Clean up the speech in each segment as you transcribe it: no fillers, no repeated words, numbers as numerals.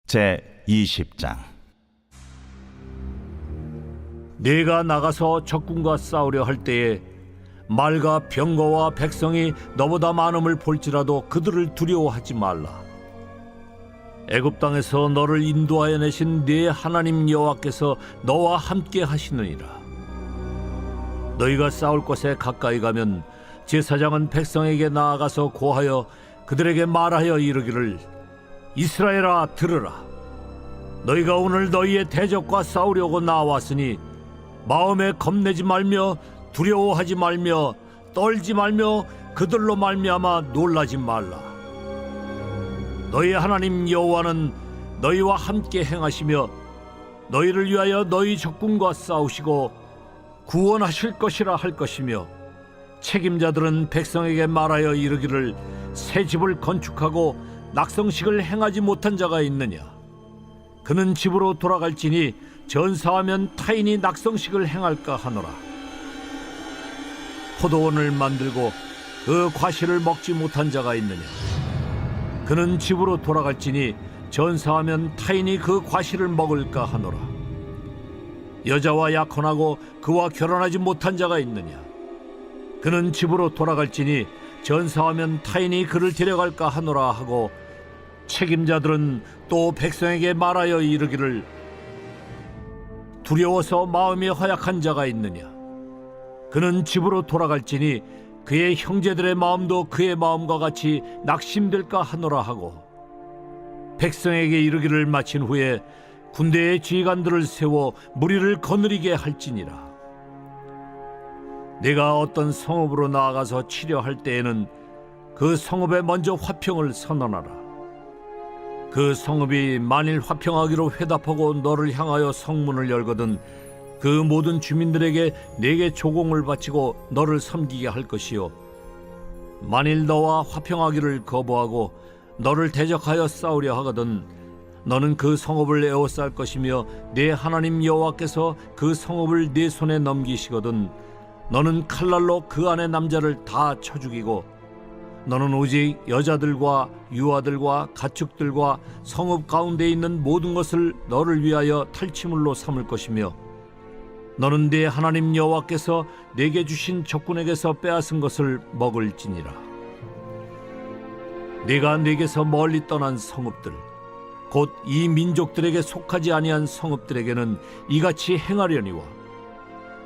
제20장. 네가 나가서 적군과 싸우려 할 때에 말과 병거와 백성이 너보다 많음을 볼지라도 그들을 두려워하지 말라. 애굽 땅에서 너를 인도하여 내신 네 하나님 여호와께서 너와 함께 하시느니라. 너희가 싸울 곳에 가까이 가면 제사장은 백성에게 나아가서 고하여 그들에게 말하여 이르기를, 이스라엘아 들으라. 너희가 오늘 너희의 대적과 싸우려고 나왔으니 마음에 겁내지 말며 두려워하지 말며 떨지 말며 그들로 말미암아 놀라지 말라. 너희 하나님 여호와는 너희와 함께 행하시며 너희를 위하여 너희 적군과 싸우시고 구원하실 것이라 할 것이며, 책임자들은 백성에게 말하여 이르기를, 새 집을 건축하고 낙성식을 행하지 못한 자가 있느냐? 그는 집으로 돌아갈지니 전사하면 타인이 낙성식을 행할까 하노라. 포도원을 만들고 그 과실을 먹지 못한 자가 있느냐? 그는 집으로 돌아갈지니 전사하면 타인이 그 과실을 먹을까 하노라. 여자와 약혼하고 그와 결혼하지 못한 자가 있느냐? 그는 집으로 돌아갈지니 전사하면 타인이 그를 데려갈까 하노라 하고, 책임자들은 또 백성에게 말하여 이르기를, 두려워서 마음이 허약한 자가 있느냐? 그는 집으로 돌아갈지니 그의 형제들의 마음도 그의 마음과 같이 낙심될까 하노라 하고, 백성에게 이르기를 마친 후에 군대의 지휘관들을 세워 무리를 거느리게 할지니라. 내가 어떤 성읍으로 나아가서 치려할 때에는 그 성읍에 먼저 화평을 선언하라. 그 성읍이 만일 화평하기로 회답하고 너를 향하여 성문을 열거든 그 모든 주민들에게 내게 조공을 바치고 너를 섬기게 할 것이요, 만일 너와 화평하기를 거부하고 너를 대적하여 싸우려 하거든 너는 그 성읍을 에워쌀 것이며, 내 하나님 여호와께서 그 성읍을 네 손에 넘기시거든 너는 칼날로 그 안의 남자를 다 쳐 죽이고, 너는 오직 여자들과 유아들과 가축들과 성읍 가운데 있는 모든 것을 너를 위하여 탈취물로 삼을 것이며, 너는 네 하나님 여호와께서 내게 주신 적군에게서 빼앗은 것을 먹을지니라. 네가 내게서 멀리 떠난 성읍들, 곧 이 민족들에게 속하지 아니한 성읍들에게는 이같이 행하려니와,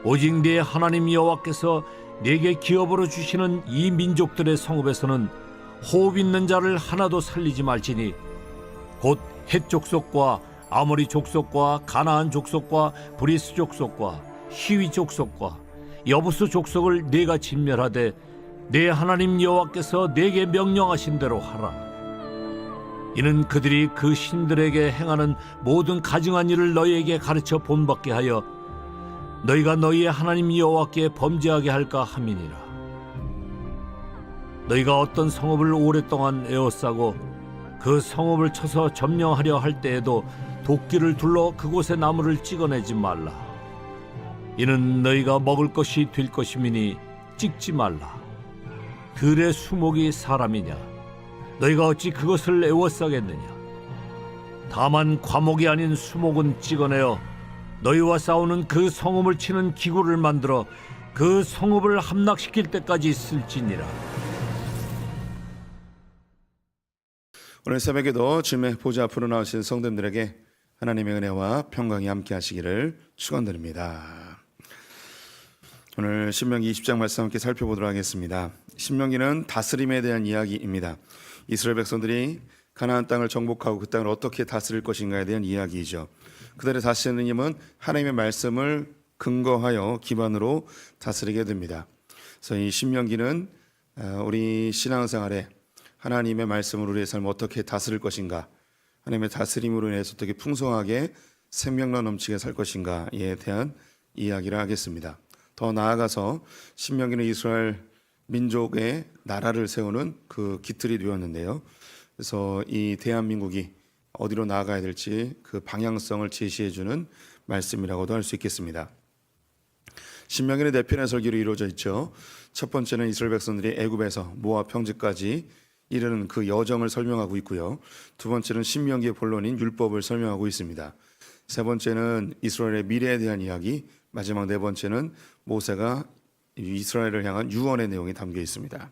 오직 네 하나님 여호와께서 내게 기업으로 주시는 이 민족들의 성읍에서는 호흡 있는 자를 하나도 살리지 말지니, 곧 헷 족속과 아모리 족속과 가나안 족속과 브리스 족속과 히위 족속과 여부스 족속을 네가 진멸하되 내 하나님 여호와께서 내게 명령하신 대로 하라. 이는 그들이 그 신들에게 행하는 모든 가증한 일을 너희에게 가르쳐 본받게 하여 너희가 너희의 하나님 여호와께 범죄하게 할까 함이니라. 너희가 어떤 성읍을 오랫동안 에워싸고 그 성읍을 쳐서 점령하려 할 때에도 도끼를 둘러 그곳의 나무를 찍어내지 말라. 이는 너희가 먹을 것이 될 것임이니 찍지 말라. 들의 수목이 사람이냐? 너희가 어찌 그것을 에워싸겠느냐? 다만 과목이 아닌 수목은 찍어내어 너희와 싸우는 그 성읍을 치는 기구를 만들어 그 성읍을 함락시킬 때까지 쓸지니라. 오늘 새벽에도 주님의 보좌 앞으로 나오신 성도님들에게 하나님의 은혜와 평강이 함께 하시기를 축원드립니다. 오늘 신명기 20장 말씀 함께 살펴보도록 하겠습니다. 신명기는 다스림에 대한 이야기입니다. 이스라엘 백성들이 가나안 땅을 정복하고 그 땅을 어떻게 다스릴 것인가에 대한 이야기이죠. 그들의 다스리는 힘은 하나님의 말씀을 근거하여 기반으로 다스리게 됩니다. 그래서 이 신명기는 우리 신앙생활에 하나님의 말씀으로 우리의 삶을 어떻게 다스릴 것인가, 하나님의 다스림으로 인해서 어떻게 풍성하게 생명력 넘치게 살 것인가에 대한 이야기를 하겠습니다. 더 나아가서 신명기는 이스라엘 민족의 나라를 세우는 그 기틀이 되었는데요. 그래서 이 대한민국이 어디로 나아가야 될지 그 방향성을 제시해주는 말씀이라고도 할 수 있겠습니다. 신명기는 네 편의 설교로 이루어져 있죠. 첫 번째는 이스라엘 백성들이 애굽에서 모압 평지까지 이르는 그 여정을 설명하고 있고요. 두 번째는 신명기의 본론인 율법을 설명하고 있습니다. 세 번째는 이스라엘의 미래에 대한 이야기, 마지막 네 번째는 모세가 이스라엘을 향한 유언의 내용이 담겨 있습니다.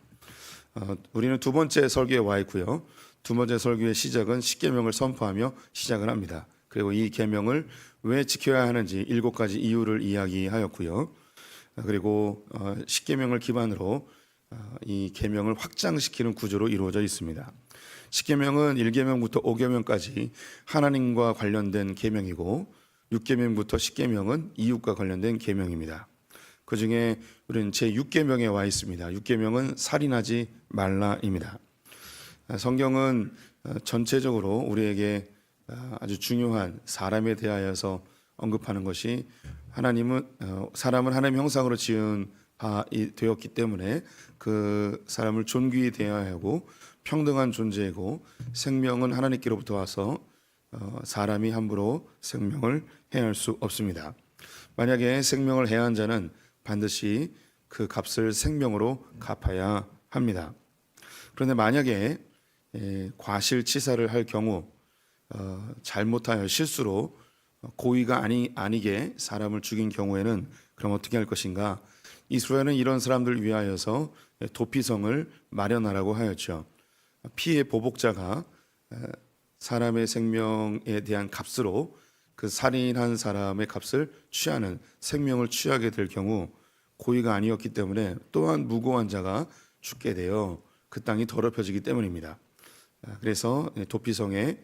우리는 두 번째 설교에 와 있고요. 두 번째 설교의 시작은 십계명을 선포하며 시작을 합니다. 그리고 이 계명을 왜 지켜야 하는지 7가지 이유를 이야기하였고요. 그리고 십계명을 기반으로 이 계명을 확장시키는 구조로 이루어져 있습니다. 십계명은 1계명부터 5계명까지 하나님과 관련된 계명이고 6계명부터 10계명은 이웃과 관련된 계명입니다. 그중에 우리는 제6계명에 와 있습니다. 6계명은 살인하지 말라입니다. 성경은 전체적으로 우리에게 아주 중요한 사람에 대하여서 언급하는 것이 하나님은 사람은 하나님 형상으로 지은 바 되었기 때문에 그 사람을 존귀히 대해야 하고 평등한 존재이고 생명은 하나님께로부터 와서 사람이 함부로 생명을 해할 수 없습니다. 만약에 생명을 해한 자는 반드시 그 값을 생명으로 갚아야 합니다. 그런데 만약에 과실치사를 할 경우 잘못하여 실수로 고의가 아니게 사람을 죽인 경우에는 그럼 어떻게 할 것인가? 이스라엘은 이런 사람들을 위하여서 도피성을 마련하라고 하였죠. 피해 보복자가 사람의 생명에 대한 값으로 그 살인한 사람의 값을 취하는 생명을 취하게 될 경우 고의가 아니었기 때문에 또한 무고한 자가 죽게 되어 그 땅이 더럽혀지기 때문입니다. 그래서 도피성에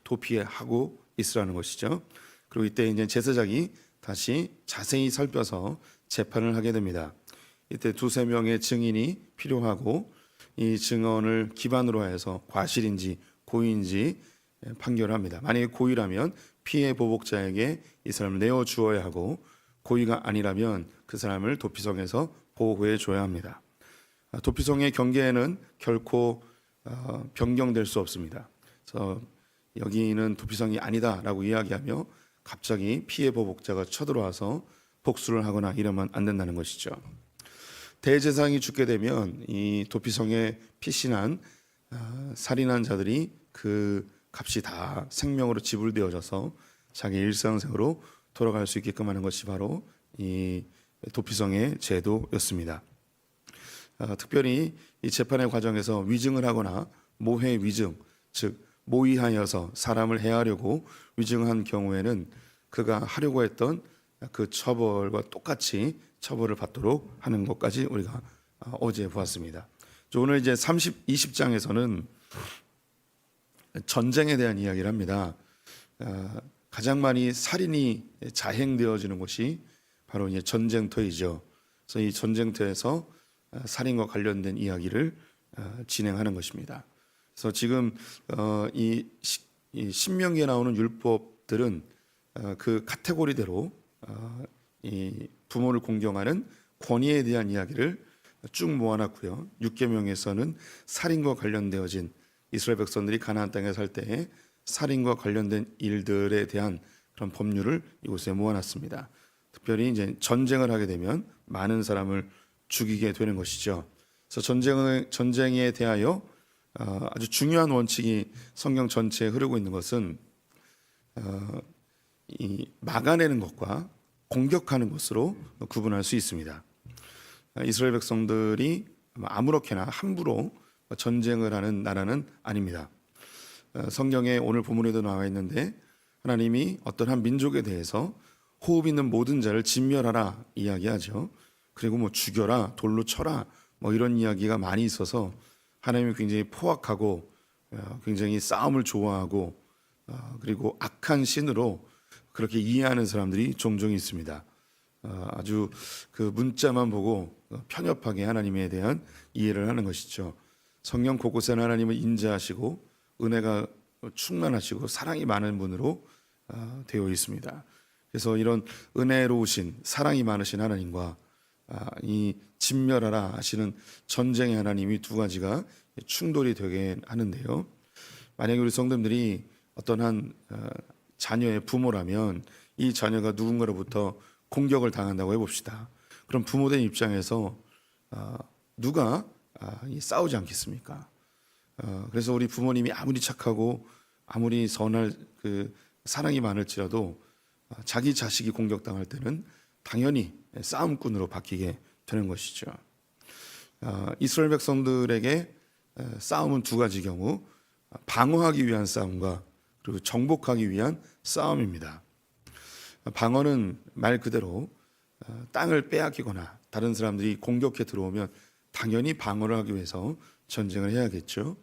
도피하고 있으라는 것이죠. 그리고 이때 이제 제사장이 다시 자세히 살펴서 재판을 하게 됩니다. 이때 두세 명의 증인이 필요하고 이 증언을 기반으로 해서 과실인지 고의인지 판결합니다. 만약에 고의라면 피해 보복자에게 이 사람을 내어 주어야 하고 고의가 아니라면 그 사람을 도피성에서 보호해 줘야 합니다. 도피성의 경계에는 결코 변경될 수 없습니다. 그래서 여기는 도피성이 아니다라고 이야기하며 갑자기 피해 보복자가 쳐들어와서 복수를 하거나 이러면 안 된다는 것이죠. 대제사장이 죽게 되면 이 도피성에 피신한 살인한 자들이 그 값이 다 생명으로 지불되어져서 자기 일상생활로 돌아갈 수 있게끔 하는 것이 바로 이 도피성의 제도였습니다. 특별히 이 재판의 과정에서 위증을 하거나 모해 위증, 즉 모의하여서 사람을 해하려고 위증한 경우에는 그가 하려고 했던 그 처벌과 똑같이 처벌을 받도록 하는 것까지 우리가 어제 보았습니다. 오늘 이제 20장에서는 전쟁에 대한 이야기를 합니다. 가장 많이 살인이 자행되어지는 곳이 바로 이제 전쟁터이죠. 그래서 이 전쟁터에서 살인과 관련된 이야기를 진행하는 것입니다. 그래서 지금 이 신명기에 나오는 율법들은 그 카테고리대로 이 부모를 공경하는 권위에 대한 이야기를 쭉 모아놨고요. 6계명에서는 살인과 관련되어진 이스라엘 백성들이 가나안 땅에 살 때에 살인과 관련된 일들에 대한 그런 법률을 이곳에 모아놨습니다. 특별히 이제 전쟁을 하게 되면 많은 사람을 죽이게 되는 것이죠. 그래서 전쟁에 대하여 아주 중요한 원칙이 성경 전체에 흐르고 있는 것은 이 막아내는 것과 공격하는 것으로 구분할 수 있습니다. 이스라엘 백성들이 아무렇게나 함부로 전쟁을 하는 나라는 아닙니다. 성경에 오늘 본문에도 나와 있는데 하나님이 어떤 한 민족에 대해서 호흡 있는 모든 자를 진멸하라 이야기하죠. 그리고 뭐 죽여라, 돌로 쳐라, 뭐 이런 이야기가 많이 있어서 하나님이 굉장히 포악하고 굉장히 싸움을 좋아하고 그리고 악한 신으로 그렇게 이해하는 사람들이 종종 있습니다. 아주 그 문자만 보고 편협하게 하나님에 대한 이해를 하는 것이죠. 성경 곳곳에는 하나님을 인자하시고 은혜가 충만하시고 사랑이 많은 분으로 되어 있습니다. 그래서 이런 은혜로우신 사랑이 많으신 하나님과 이 진멸하라 하시는 전쟁의 하나님이 두 가지가 충돌이 되게 하는데요. 만약에 우리 성도님들이 어떤 한 자녀의 부모라면 이 자녀가 누군가로부터 공격을 당한다고 해봅시다. 그럼 부모된 입장에서 누가 싸우지 않겠습니까? 그래서 우리 부모님이 아무리 착하고 아무리 선할 그 사랑이 많을지라도 자기 자식이 공격당할 때는 당연히 싸움꾼으로 바뀌게 되는 것이죠. 이스라엘 백성들에게 싸움은 두 가지 경우, 방어하기 위한 싸움과 그리고 정복하기 위한 싸움입니다. 방어는 말 그대로 땅을 빼앗기거나 다른 사람들이 공격해 들어오면 당연히 방어를 하기 위해서 전쟁을 해야겠죠.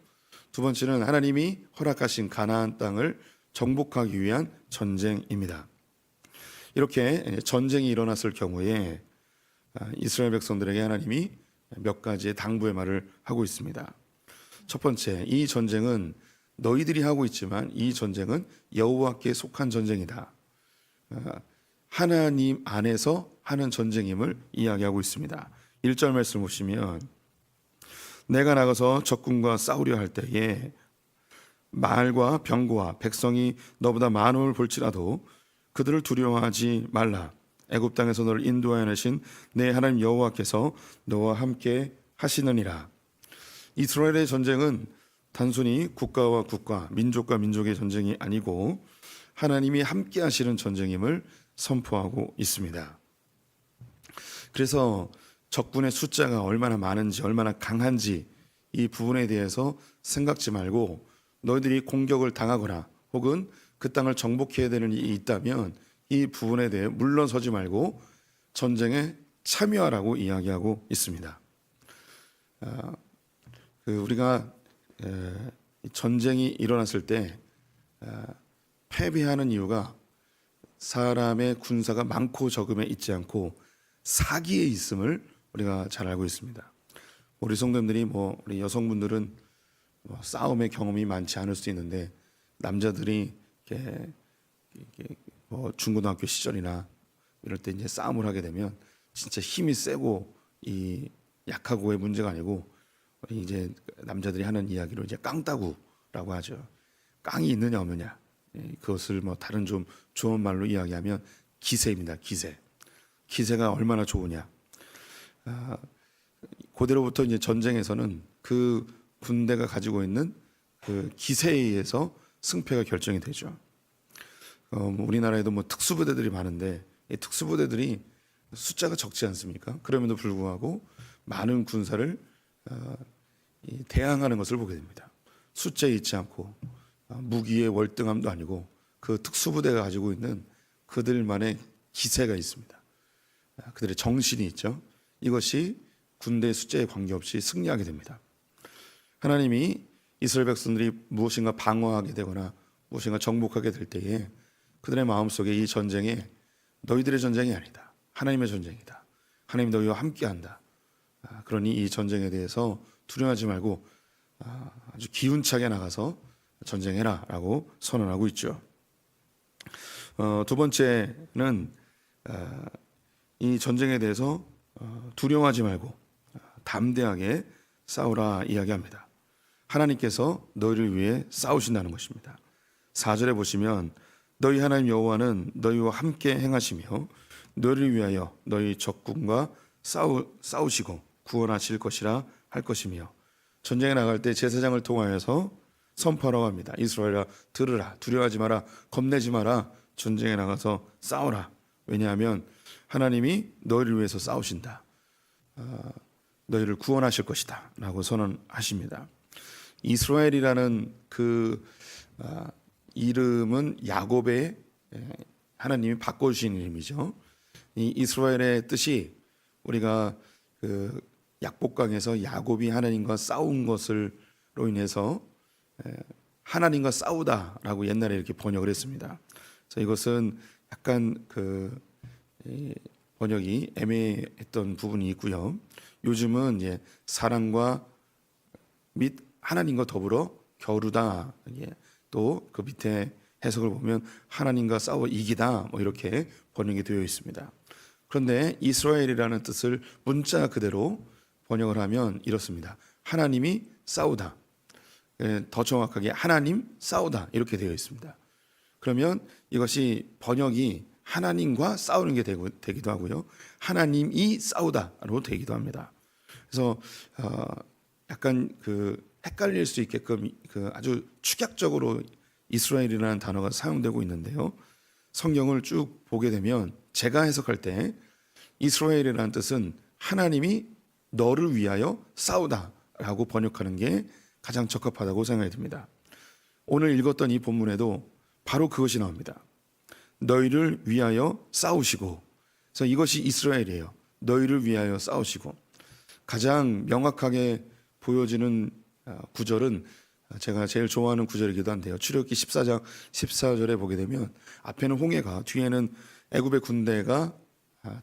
두 번째는 하나님이 허락하신 가나안 땅을 정복하기 위한 전쟁입니다. 이렇게 전쟁이 일어났을 경우에 이스라엘 백성들에게 하나님이 몇 가지의 당부의 말을 하고 있습니다. 첫 번째, 이 전쟁은 너희들이 하고 있지만 이 전쟁은 여호와께 속한 전쟁이다. 하나님 안에서 하는 전쟁임을 이야기하고 있습니다. 1절 말씀 보시면 내가 나가서 적군과 싸우려 할 때에 말과 병거와 백성이 너보다 많음을 볼지라도 그들을 두려워하지 말라. 애굽 땅에서 너를 인도하여 내신 내 하나님 여호와께서 너와 함께 하시느니라. 이스라엘의 전쟁은 단순히 국가와 국가, 민족과 민족의 전쟁이 아니고 하나님이 함께 하시는 전쟁임을 선포하고 있습니다. 그래서 적군의 숫자가 얼마나 많은지 얼마나 강한지 이 부분에 대해서 생각지 말고 너희들이 공격을 당하거나 혹은 그 땅을 정복해야 되는 일이 있다면 이 부분에 대해 물러서지 말고 전쟁에 참여하라고 이야기하고 있습니다. 우리가 전쟁이 일어났을 때 패배하는 이유가 사람의 군사가 많고 적음에 있지 않고 사기에 있음을 우리가 잘 알고 있습니다. 우리 성도님들이 우리 여성분들은 싸움의 경험이 많지 않을 수 있는데 남자들이 이렇게 중고등학교 시절이나 이럴 때 이제 싸움을 하게 되면 진짜 힘이 세고 이 약하고의 문제가 아니고 우리 이제 남자들이 하는 이야기로 이제 깡따구라고 하죠. 깡이 있느냐 없느냐, 그것을 다른 좀 좋은 말로 이야기하면 기세입니다. 기세가 얼마나 좋으냐. 고대로부터 이제 전쟁에서는 그 군대가 가지고 있는 그 기세에 의해서 승패가 결정이 되죠. 우리나라에도 특수부대들이 많은데 이 특수부대들이 숫자가 적지 않습니까? 그럼에도 불구하고 많은 군사를 대항하는 것을 보게 됩니다. 숫자에 있지 않고 무기의 월등함도 아니고 그 특수부대가 가지고 있는 그들만의 기세가 있습니다. 그들의 정신이 있죠. 이것이 군대의 숫자에 관계없이 승리하게 됩니다. 하나님이 이스라엘 백성들이 무엇인가 방어하게 되거나 무엇인가 정복하게 될 때에 그들의 마음속에 이 전쟁에 너희들의 전쟁이 아니다. 하나님의 전쟁이다. 하나님이 너희와 함께한다. 그러니 이 전쟁에 대해서 두려워하지 말고 아주 기운차게 나가서 전쟁해라 라고 선언하고 있죠. 두 번째는 이 전쟁에 대해서 두려워하지 말고 담대하게 싸우라 이야기합니다. 하나님께서 너희를 위해 싸우신다는 것입니다. 4절에 보시면 너희 하나님 여호와는 너희와 함께 행하시며 너희를 위하여 너희 적군과 싸우시고 구원하실 것이라 할 것이며 전쟁에 나갈 때 제사장을 통하여서 선포하라고 합니다. 이스라엘아 들으라, 두려워하지 마라, 겁내지 마라, 전쟁에 나가서 싸우라. 왜냐하면 하나님이 너희를 위해서 싸우신다. 너희를 구원하실 것이다 라고 선언하십니다. 이스라엘이라는 그 이름은 야곱의 하나님이 바꿔주신 이름이죠. 이 이스라엘의 뜻이 우리가 그 약복강에서 야곱이 하나님과 싸운 것으로 인해서 하나님과 싸우다라고 옛날에 이렇게 번역을 했습니다. 그래서 이것은 약간 그 번역이 애매했던 부분이 있고요. 요즘은 이제 사랑과 및 하나님과 더불어 겨루다. 또 그 밑에 해석을 보면 하나님과 싸워 이기다 이렇게 번역이 되어 있습니다. 그런데 이스라엘이라는 뜻을 문자 그대로 번역을 하면 이렇습니다. 하나님이 싸우다. 더 정확하게 하나님 싸우다 이렇게 되어 있습니다. 그러면 이것이 번역이 하나님과 싸우는 게 되기도 하고요. 하나님이 싸우다로 되기도 합니다. 그래서 약간 그 헷갈릴 수 있게끔 그 아주 축약적으로 이스라엘이라는 단어가 사용되고 있는데요. 성경을 쭉 보게 되면 제가 해석할 때 이스라엘이라는 뜻은 하나님이 너를 위하여 싸우다라고 번역하는 게 가장 적합하다고 생각이 듭니다. 오늘 읽었던 이 본문에도 바로 그것이 나옵니다. 너희를 위하여 싸우시고, 그래서 이것이 이스라엘이에요. 너희를 위하여 싸우시고. 가장 명확하게 보여지는 구절은 제가 제일 좋아하는 구절이기도 한데요. 출애굽기 14장 14절에 보게 되면 앞에는 홍해가, 뒤에는 애굽의 군대가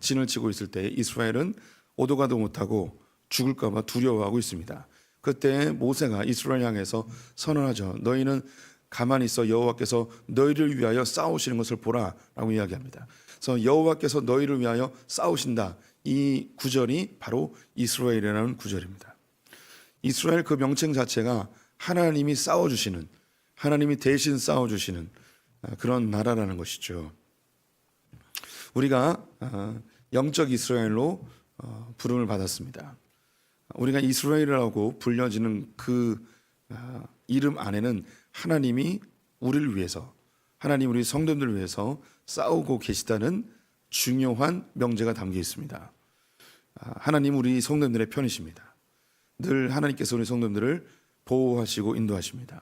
진을 치고 있을 때 이스라엘은 오도 가도 못하고 죽을까 봐 두려워하고 있습니다. 그때 모세가 이스라엘 향해서 선언하죠. 너희는 가만히 있어 여호와께서 너희를 위하여 싸우시는 것을 보라라고 이야기합니다. 그래서 여호와께서 너희를 위하여 싸우신다. 이 구절이 바로 이스라엘이라는 구절입니다. 이스라엘 그 명칭 자체가 하나님이 싸워주시는, 하나님이 대신 싸워주시는 그런 나라라는 것이죠. 우리가 영적 이스라엘로 부름을 받았습니다. 우리가 이스라엘이라고 불려지는 그 이름 안에는 하나님이 우리를 위해서, 하나님 우리 성도들을 위해서 싸우고 계시다는 중요한 명제가 담겨 있습니다. 하나님 우리 성도들의 편이십니다. 늘 하나님께서 우리 성도들을 보호하시고 인도하십니다.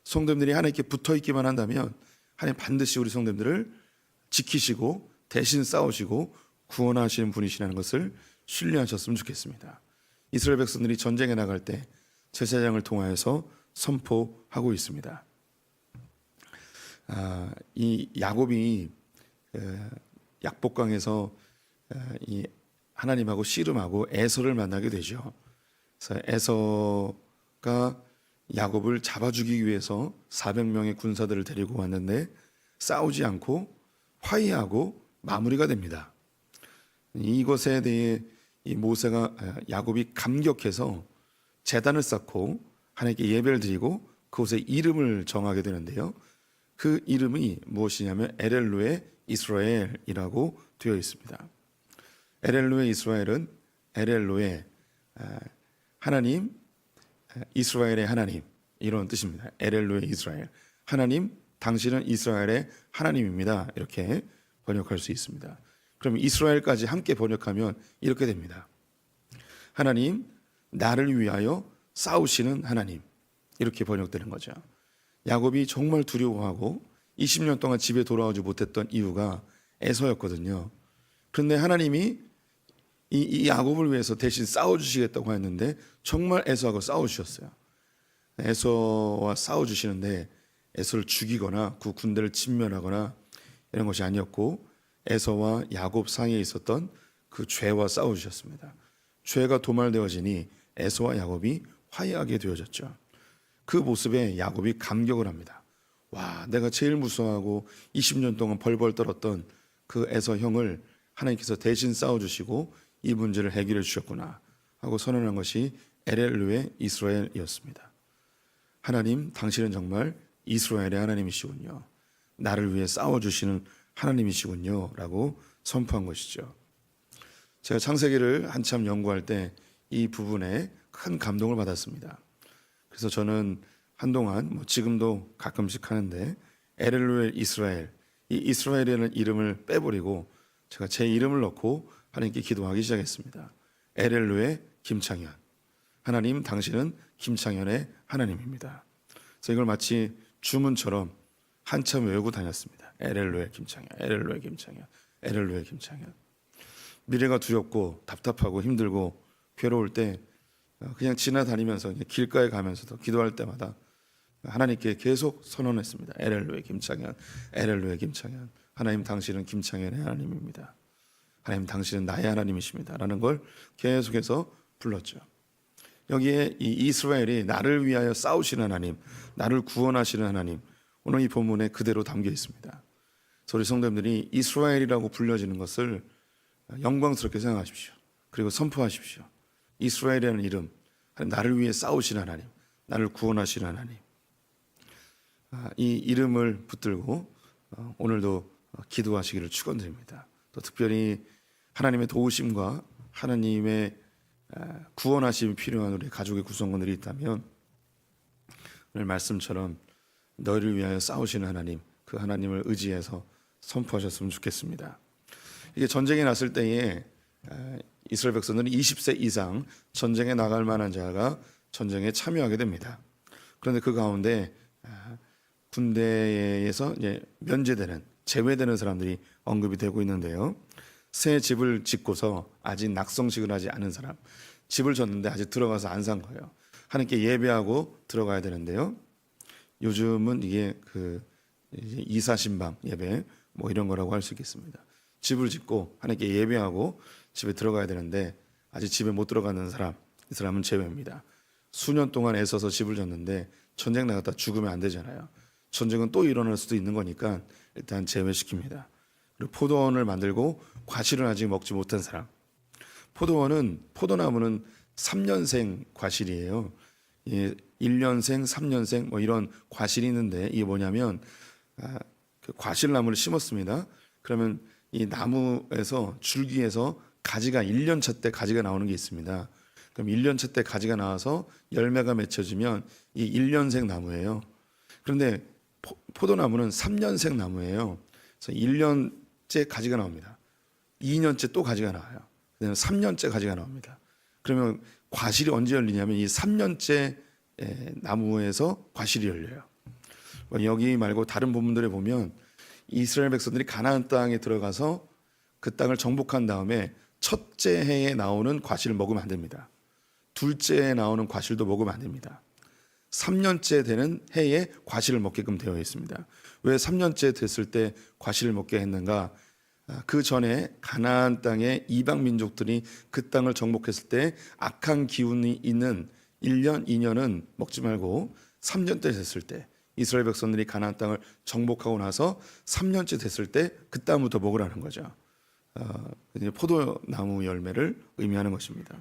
성도들이 하나님께 붙어 있기만 한다면 하나님 반드시 우리 성도들을 지키시고 대신 싸우시고 구원하시는 분이시라는 것을 신뢰하셨으면 좋겠습니다. 이스라엘 백성들이 전쟁에 나갈 때 제사장을 통하여서 선포하고 있습니다. 이 야곱이 약복강에서 이 하나님하고 씨름하고 에서를 만나게 되죠. 그래서 에서가 야곱을 잡아주기 위해서 400명의 군사들을 데리고 왔는데 싸우지 않고 화해하고 마무리가 됩니다. 이것에 대해 이 모세가 야곱이 감격해서 제단을 쌓고 하나님께 예배를 드리고 그곳에 이름을 정하게 되는데요. 그 이름이 무엇이냐면 엘엘로에 이스라엘이라고 되어 있습니다. 엘엘로에 이스라엘은 엘엘로에 하나님, 이스라엘의 하나님 이런 뜻입니다. 엘엘로에 이스라엘, 하나님 당신은 이스라엘의 하나님입니다. 이렇게 번역할 수 있습니다. 그럼 이스라엘까지 함께 번역하면 이렇게 됩니다. 하나님, 나를 위하여 싸우시는 하나님, 이렇게 번역되는 거죠. 야곱이 정말 두려워하고 20년 동안 집에 돌아오지 못했던 이유가 에서였거든요. 그런데 하나님이 이 야곱을 위해서 대신 싸워주시겠다고 했는데 정말 에서하고 싸워주셨어요. 에서와 싸워주시는데 에서를 죽이거나 그 군대를 진멸하거나 이런 것이 아니었고 에서와 야곱 사이에 있었던 그 죄와 싸워주셨습니다. 죄가 도말되어지니 에서와 야곱이 화해하게 되어졌죠. 그 모습에 야곱이 감격을 합니다. 와, 내가 제일 무서워하고 20년 동안 벌벌 떨었던 그 에서 형을 하나님께서 대신 싸워주시고 이 문제를 해결해 주셨구나 하고 선언한 것이 엘엘루의 이스라엘이었습니다. 하나님, 당신은 정말 이스라엘의 하나님이시군요. 나를 위해 싸워주시는 하나님이시군요 라고 선포한 것이죠. 제가 창세기를 한참 연구할 때 이 부분에 큰 감동을 받았습니다. 그래서 저는 한동안 지금도 가끔씩 하는데 엘엘루엘 이스라엘, 이 이스라엘이라는 이름을 빼버리고 제가 제 이름을 넣고 하나님께 기도하기 시작했습니다. 엘엘루의 김창현, 하나님 당신은 김창현의 하나님입니다. 그래서 이걸 마치 주문처럼 한참 외우고 다녔습니다. 엘엘루의 김창현, 엘엘루의 김창현, 엘엘루의 김창현. 미래가 두렵고 답답하고 힘들고 괴로울 때 그냥 지나다니면서 길가에 가면서도 기도할 때마다 하나님께 계속 선언했습니다. 엘엘루의 김창현, 엘엘루의 김창현. 하나님 당신은 김창현의 하나님입니다. 하나님 당신은 나의 하나님이십니다. 라는 걸 계속해서 불렀죠. 여기에 이 이스라엘이 나를 위하여 싸우시는 하나님, 나를 구원하시는 하나님, 오늘 이 본문에 그대로 담겨 있습니다. 우리 성도님들이 이스라엘이라고 불려지는 것을 영광스럽게 생각하십시오. 그리고 선포하십시오. 이스라엘이라는 이름, 나를 위해 싸우시는 하나님, 나를 구원하시는 하나님. 이 이름을 붙들고 오늘도 기도하시기를 축원드립니다. 또 특별히 하나님의 도우심과 하나님의 구원하심이 필요한 우리 가족의 구성원들이 있다면 오늘 말씀처럼 너희를 위하여 싸우시는 하나님, 그 하나님을 의지해서 선포하셨으면 좋겠습니다. 이게 전쟁이 났을 때에 이스라엘 백성들은 20세 이상 전쟁에 나갈 만한 자가 전쟁에 참여하게 됩니다. 그런데 그 가운데 군대에서 이제 면제되는, 제외되는 사람들이 언급이 되고 있는데요. 새 집을 짓고서 아직 낙성식을 하지 않은 사람, 집을 졌는데 아직 들어가서 안 산 거예요. 하나님께 예배하고 들어가야 되는데요. 요즘은 이게 이사신방 예배 뭐 이런 거라고 할 수 있겠습니다. 집을 짓고 하나님께 예배하고 집에 들어가야 되는데 아직 집에 못 들어가는 사람, 이 사람은 제외입니다. 수년 동안 애써서 집을 졌는데 전쟁 나갔다 죽으면 안 되잖아요. 전쟁은 또 일어날 수도 있는 거니까 일단 제외시킵니다. 그리고 포도원을 만들고 과실을 아직 먹지 못한 사람. 포도나무는 3년생 과실이에요. 1년생, 3년생 뭐 이런 과실이 있는데 이게 뭐냐면 그 과실나무를 심었습니다. 그러면 이 나무에서 줄기에서 가지가 1년차 때 가지가 나오는 게 있습니다. 그럼 1년차 때 가지가 나와서 열매가 맺혀지면 이 1년생 나무예요. 그런데 포도나무는 3년생 나무예요. 그래서 1년째 가지가 나옵니다. 2년째 또 가지가 나와요. 그다음에 3년째 가지가 나옵니다. 그러면 과실이 언제 열리냐면 이 3년째 나무에서 과실이 열려요. 여기 말고 다른 본문들에 보면 이스라엘 백성들이 가나안 땅에 들어가서 그 땅을 정복한 다음에 첫째 해에 나오는 과실을 먹으면 안 됩니다. 둘째 해에 나오는 과실도 먹으면 안 됩니다. 3년째 되는 해에 과실을 먹게끔 되어 있습니다. 왜 3년째 됐을 때 과실을 먹게 했는가? 그 전에 가나안 땅의 이방 민족들이 그 땅을 정복했을 때 악한 기운이 있는 1년, 2년은 먹지 말고 3년 때 됐을 때 이스라엘 백성들이 가나안 땅을 정복하고 나서 3년째 됐을 때 그 땅부터 먹으라는 거죠. 포도나무 열매를 의미하는 것입니다.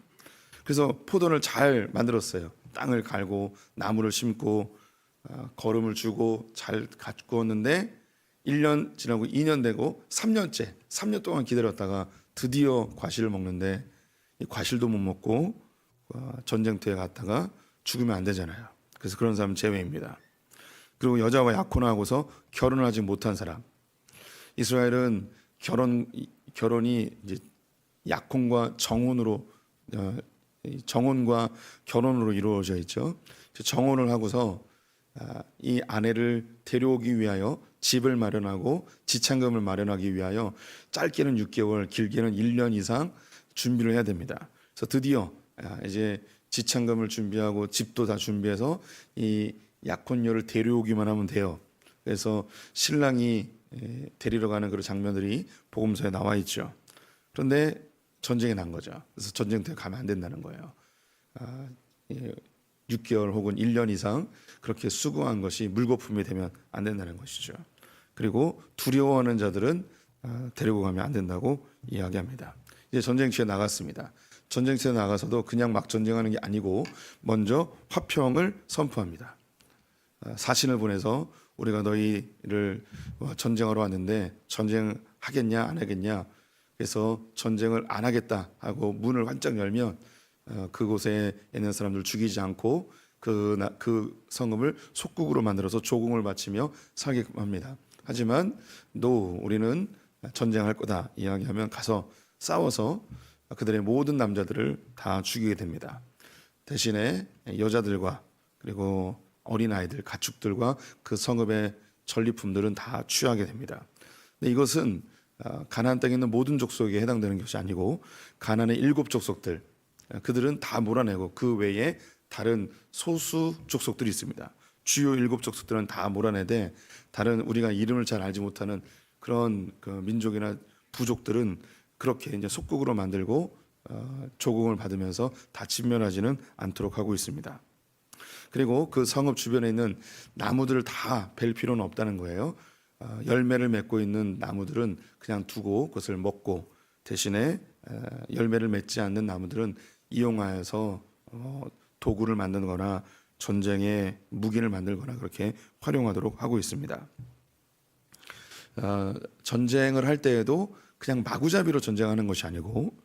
그래서 포도를 잘 만들었어요. 땅을 갈고 나무를 심고 거름을 주고 잘 가꾸었는데 1년 지나고 2년 되고 3년 동안 기다렸다가 드디어 과실을 먹는데 이 과실도 못 먹고 전쟁터에 갔다가 죽으면 안 되잖아요. 그래서 그런 사람은 제외입니다. 그리고 여자와 약혼하고서 결혼을 하지 못한 사람. 이스라엘은 결혼이 이제 약혼과 정혼과 결혼으로 이루어져 있죠. 정혼을 하고서 이 아내를 데려오기 위하여 집을 마련하고 지참금을 마련하기 위하여 짧게는 6개월, 길게는 1년 이상 준비를 해야 됩니다. 그래서 드디어 이제 지참금을 준비하고 집도 다 준비해서 이 약혼녀를 데려오기만 하면 돼요. 그래서 신랑이 데리러 가는 그런 장면들이 복음서에 나와 있죠. 그런데 전쟁이 난 거죠. 그래서 전쟁터에 가면 안 된다는 거예요. 6개월 혹은 1년 이상 그렇게 수고한 것이 물거품이 되면 안 된다는 것이죠. 그리고 두려워하는 자들은 데리고 가면 안 된다고 이야기합니다. 이제 전쟁터에 나갔습니다. 전쟁터에 나가서도 그냥 막 전쟁하는 게 아니고 먼저 화평을 선포합니다. 사신을 보내서 우리가 너희를 전쟁하러 왔는데 전쟁하겠냐 안 하겠냐, 그래서 전쟁을 안 하겠다 하고 문을 활짝 열면 그곳에 있는 사람들 죽이지 않고 그 성읍을 속국으로 만들어서 조공을 바치며 살게끔 합니다. 하지만 우리는 전쟁할 거다 이야기하면 가서 싸워서 그들의 모든 남자들을 다 죽이게 됩니다. 대신에 여자들과 그리고 어린아이들, 가축들과 그 성읍의 전리품들은 다 취하게 됩니다. 근데 이것은 가나안 땅에 있는 모든 족속에 해당되는 것이 아니고 가나안의 7 족속들, 그들은 다 몰아내고 그 외에 다른 소수 족속들이 있습니다. 주요 7 족속들은 다 몰아내되 다른 우리가 이름을 잘 알지 못하는 그런 그 민족이나 부족들은 그렇게 이제 속국으로 만들고 조공을 받으면서 다 진멸하지는 않도록 하고 있습니다. 그리고 그 성읍 주변에 있는 나무들을 다 벨 필요는 없다는 거예요. 열매를 맺고 있는 나무들은 그냥 두고 그것을 먹고 대신에 열매를 맺지 않는 나무들은 이용하여서 도구를 만드거나 전쟁의 무기를 만들거나 그렇게 활용하도록 하고 있습니다. 전쟁을 할 때에도 그냥 마구잡이로 전쟁하는 것이 아니고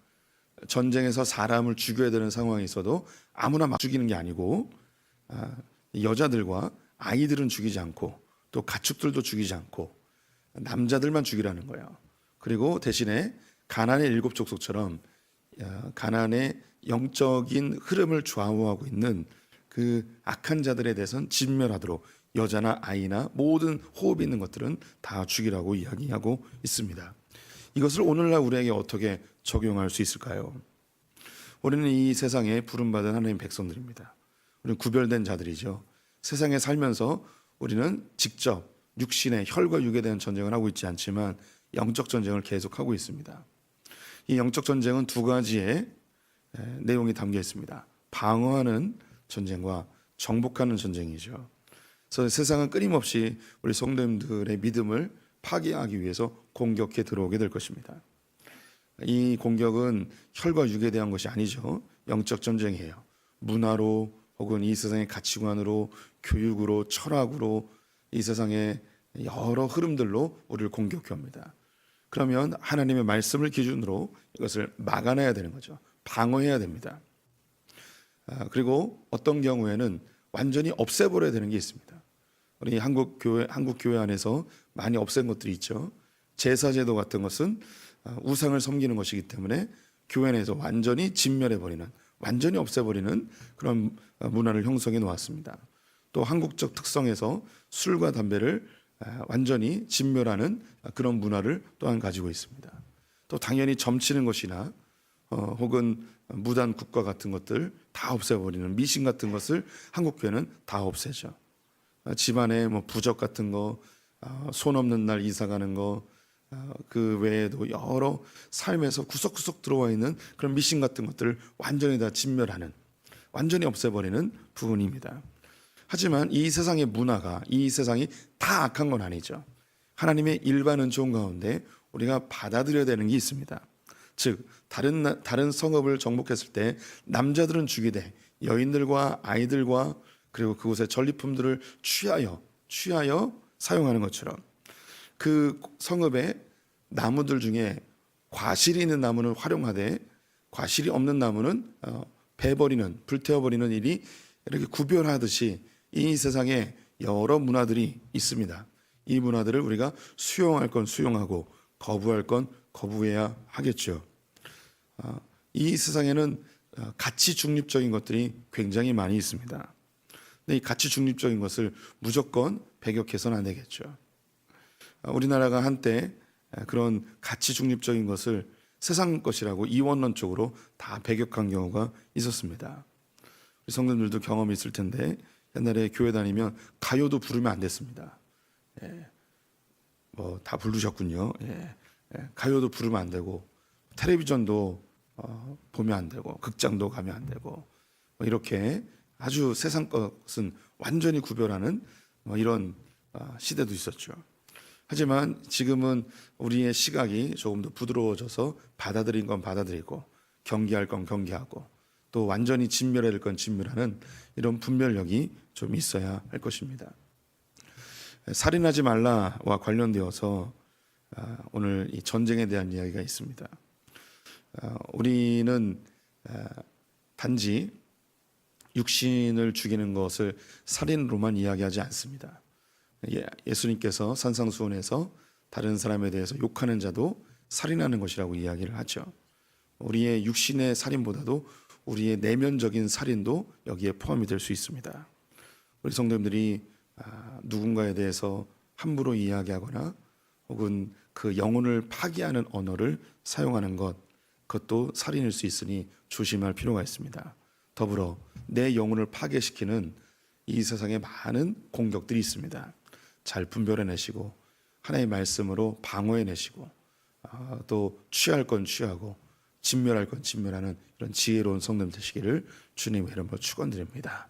전쟁에서 사람을 죽여야 되는 상황이 있어도 아무나 막 죽이는 게 아니고 여자들과 아이들은 죽이지 않고 또 가축들도 죽이지 않고 남자들만 죽이라는 거예요. 그리고 대신에 가나안의 일곱 족속처럼 가나안의 영적인 흐름을 좌우하고 있는 그 악한 자들에 대해서는 진멸하도록 여자나 아이나 모든 호흡이 있는 것들은 다 죽이라고 이야기하고 있습니다. 이것을 오늘날 우리에게 어떻게 적용할 수 있을까요? 우리는 이 세상에 부름받은 하나님 백성들입니다. 우리는 구별된 자들이죠. 세상에 살면서 우리는 직접 육신의 혈과 육에 대한 전쟁을 하고 있지 않지만 영적 전쟁을 계속하고 있습니다. 이 영적 전쟁은 두 가지의 내용이 담겨 있습니다. 방어하는 전쟁과 정복하는 전쟁이죠. 그래서 세상은 끊임없이 우리 성도님들의 믿음을 파괴하기 위해서 공격해 들어오게 될 것입니다. 이 공격은 혈과 육에 대한 것이 아니죠. 영적 전쟁이에요. 문화로 혹은 이 세상의 가치관으로, 교육으로, 철학으로 이 세상의 여러 흐름들로 우리를 공격해 옵니다. 그러면 하나님의 말씀을 기준으로 이것을 막아내야 되는 거죠. 방어해야 됩니다. 그리고 어떤 경우에는 완전히 없애버려야 되는 게 있습니다. 우리 한국 교회 안에서 많이 없앤 것들이 있죠. 제사제도 같은 것은 우상을 섬기는 것이기 때문에 교회 내에서 완전히 진멸해버리는, 완전히 없애버리는 그런 문화를 형성해 놓았습니다. 또 한국적 특성에서 술과 담배를 완전히 진멸하는 그런 문화를 또한 가지고 있습니다. 또 당연히 점치는 것이나 혹은 무단 국가 같은 것들 다 없애버리는 미신 같은 것을 한국교회는 다 없애죠. 집안에 뭐 부적 같은 거, 손 없는 날 이사 가는 거, 그 외에도 여러 삶에서 구석구석 들어와 있는 그런 미신 같은 것들을 완전히 다 진멸하는, 완전히 없애버리는 부분입니다. 하지만 이 세상의 문화가, 이 세상이 다 악한 건 아니죠. 하나님의 일반 은총 가운데 우리가 받아들여야 되는 게 있습니다. 즉 다른 성읍을 정복했을 때 남자들은 죽이되 여인들과 아이들과 그리고 그곳의 전리품들을 취하여 사용하는 것처럼 그 성읍의 나무들 중에 과실이 있는 나무는 활용하되 과실이 없는 나무는 베버리는, 불태워버리는 일이 이렇게 구별하듯이 이 세상에 여러 문화들이 있습니다. 이 문화들을 우리가 수용할 건 수용하고 거부할 건 거부해야 하겠죠. 이 세상에는 가치 중립적인 것들이 굉장히 많이 있습니다. 근데 이 가치 중립적인 것을 무조건 배격해서는 안 되겠죠. 우리나라가 한때 그런 가치 중립적인 것을 세상 것이라고 이원론적으로 다 배격한 경우가 있었습니다. 우리 성도님들도 경험이 있을 텐데 옛날에 교회 다니면 가요도 부르면 안 됐습니다. 뭐 다 부르셨군요. 가요도 부르면 안 되고 텔레비전도 보면 안 되고 극장도 가면 안 되고 이렇게 아주 세상 것은 완전히 구별하는 이런 시대도 있었죠. 하지만 지금은 우리의 시각이 조금 더 부드러워져서 받아들인 건 받아들이고 경계할 건 경계하고 또 완전히 진멸해야 될 건 진멸하는 이런 분별력이 좀 있어야 할 것입니다. 살인하지 말라와 관련되어서 오늘 이 전쟁에 대한 이야기가 있습니다. 우리는 단지 육신을 죽이는 것을 살인으로만 이야기하지 않습니다. 예수님께서 산상수훈에서 다른 사람에 대해서 욕하는 자도 살인하는 것이라고 이야기를 하죠. 우리의 육신의 살인보다도 우리의 내면적인 살인도 여기에 포함이 될 수 있습니다. 우리 성도님들이 누군가에 대해서 함부로 이야기하거나 혹은 그 영혼을 파괴하는 언어를 사용하는 것, 그것도 살인일 수 있으니 조심할 필요가 있습니다. 더불어 내 영혼을 파괴시키는 이 세상에 많은 공격들이 있습니다. 잘 분별해내시고 하나님의 말씀으로 방어해내시고 또 취할 건 취하고 진멸할 건 진멸하는 이런 지혜로운 성도님 되시기를 주님의 이름으로 축원드립니다.